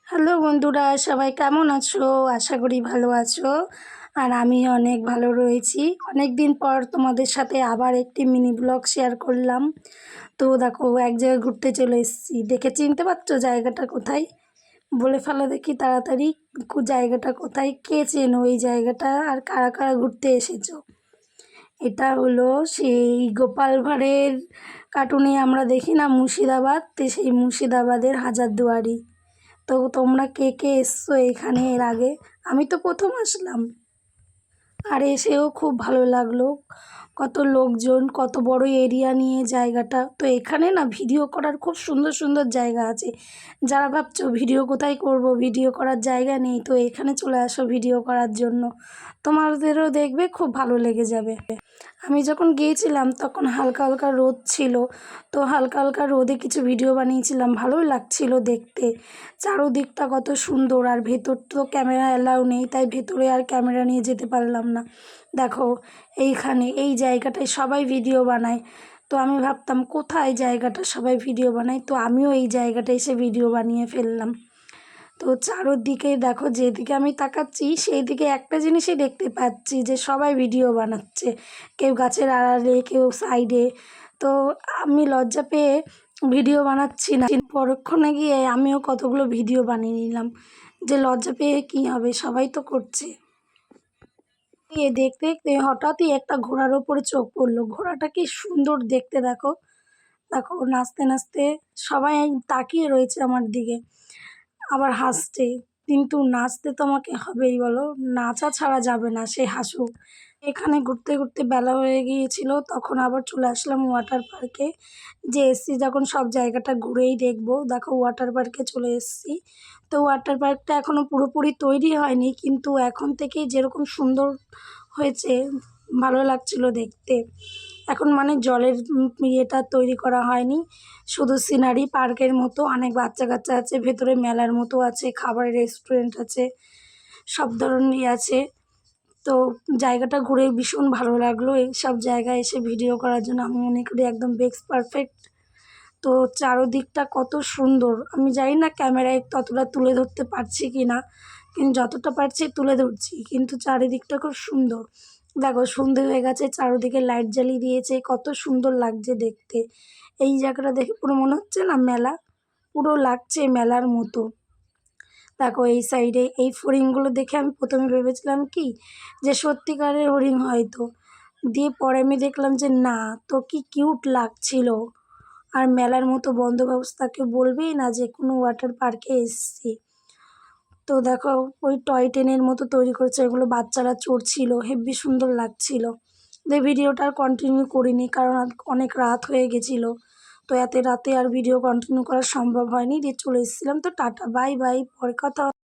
Hello বন্ধুরা, সবাই কেমন আছো? আশা করি ভালো আছো। আর আমি অনেক ভালো রয়েছি। অনেক দিন পর তোমাদের সাথে আবার একটি মিনি ব্লগ শেয়ার করলাম। তো দেখো, এক জায়গায় ঘুরতে চলে এসেছি। দেখে চিনতে পারছো জায়গাটা কোথায়? বলে ফেলো দেখি তাড়াতাড়ি, জায়গাটা কোথায়? কে চেনো এই জায়গাটা? আর কারা কারা ঘুরতে এসেছো? এটা হলো সেই গোপাল ভাঁড়ের কার্টুনে আমরা দেখি না মুর্শিদাবাদ, তো সেই মুর্শিদাবাদের হাজারদুয়ারি। তো তোমরা কে কে এসছো এখানে এর আগে? আমি তো প্রথম আসলাম, আর এসেও খুব ভালো লাগলো। কত লোকজন, কত বড় এরিয়া নিয়ে জায়গাটা। তো এখানে না ভিডিও করার খুব সুন্দর সুন্দর জায়গা আছে। যারা ভাবছো ভিডিও কোথায় করব, ভিডিও করার জায়গা নেই, তো এখানে চলে আসো ভিডিও করার জন্য। তোমাদেরও দেখবে খুব ভালো লেগে যাবে। আমি যখন গিয়েছিলাম তখন হালকা হালকা রোদ ছিল। তো হালকা হালকা রোদে কিছু ভিডিও বানিয়েছিলাম, ভালোই লাগছিল দেখতে। চারোদিকটা কত সুন্দর। আর ভেতর তো ক্যামেরা অ্যালাউ নেই, তাই ভেতরে আর ক্যামেরা নিয়ে যেতে পারলাম না। দেখো, এইখানে এই জায়গাটায় সবাই ভিডিও বানায়। তো আমি ভাবতাম কোথায় জায়গাটা সবাই ভিডিও বানায়, তো আমিও এই জায়গাটায় এসে ভিডিও বানিয়ে ফেললাম। তো চারোদিকে দেখো, যেদিকে আমি তাকাচ্ছি সেই দিকে একটা জিনিসই দেখতে পাচ্ছি, যে সবাই ভিডিও বানাচ্ছে। কেউ গাছের আড়ালে, কেউ সাইডে। তো আমি লজ্জা পেয়ে ভিডিও বানাচ্ছি না। পরক্ষণে গিয়ে আমিও কতগুলো ভিডিও বানিয়ে নিলাম, যে লজ্জা পেয়ে কী হবে, সবাই তো করছে। দেখতে দেখতে হঠাৎই একটা ঘোড়ার ওপরে চোখ পড়লো। ঘোড়াটা কি সুন্দর দেখতে দেখো। দেখো নাচতে নাচতে সবাই তাকিয়ে রয়েছে আমার দিকে, আবার হাসছে। কিন্তু নাচতে তো আমাকে হবেই, বলো, নাচা ছাড়া যাবে না, সে হাসুক। এখানে ঘুরতে ঘুরতে বেলা হয়ে গিয়েছিল, তখন আবার চলে আসলাম ওয়াটার পার্কে। যে এসছি যখন সব জায়গাটা ঘুরেই দেখবো। দেখো ওয়াটার পার্কে চলে এসেছি। তো ওয়াটার পার্কটা এখনও পুরোপুরি তৈরি হয়নি, কিন্তু এখন থেকেই যেরকম সুন্দর হয়েছে, ভালো লাগছিল দেখতে। এখন মানে জলের ইয়েটা তৈরি করা হয়নি, শুধু সিনারি পার্কের মতো। অনেক বাচ্চা কাচ্চা আছে, ভেতরে মেলার মতো আছে, খাবারের রেস্টুরেন্ট আছে, সব ধরনেরই আছে। তো জায়গাটা ঘুরে ভীষণ ভালো লাগলো। এইসব জায়গায় এসে ভিডিও করার জন্য আমি মনে করি একদম বেস্ট পারফেক্ট। তো চারোদিকটা কত সুন্দর। আমি জানি না ক্যামেরায় ততটা তুলে ধরতে পারছি কি না, কিন্তু যতটা পারছি তুলে ধরছি। কিন্তু চারিদিকটা খুব সুন্দর। দেখো সন্ধে হয়ে গেছে, চারোদিকে লাইট জ্বালিয়ে দিয়েছে, কত সুন্দর লাগছে দেখতে। এই জায়গাটা দেখে পুরো মনে হচ্ছে না মেলা, পুরো লাগছে মেলার মতো। দেখো এই সাইডে এই ফড়িংগুলো দেখে আমি প্রথমে ভেবেছিলাম কি, যে সত্যিকারের হরিণ হয়তো। দিয়ে পরে আমি দেখলাম যে না, তো কি কিউট লাগছিল। আর মেলার মতো বন্দোবস্তাকে বলবেই না যে কোনো ওয়াটার পার্কে এসছি। তো দেখো ওই টয় ট্রেনের মতো তৈরি করেছে, এগুলো বাচ্চারা চড়ছিল, হেব্বি সুন্দর লাগছিল। ভিডিওটা আর কন্টিনিউ করিনি, কারণ অনেক রাত হয়ে গেছিলো। তো এত রাতে আর ভিডিও কন্টিনিউ করা সম্ভব হয়নি, দিয়ে চলে এসেছিলাম। তো টাটা, বাই বাই, পরে কথা।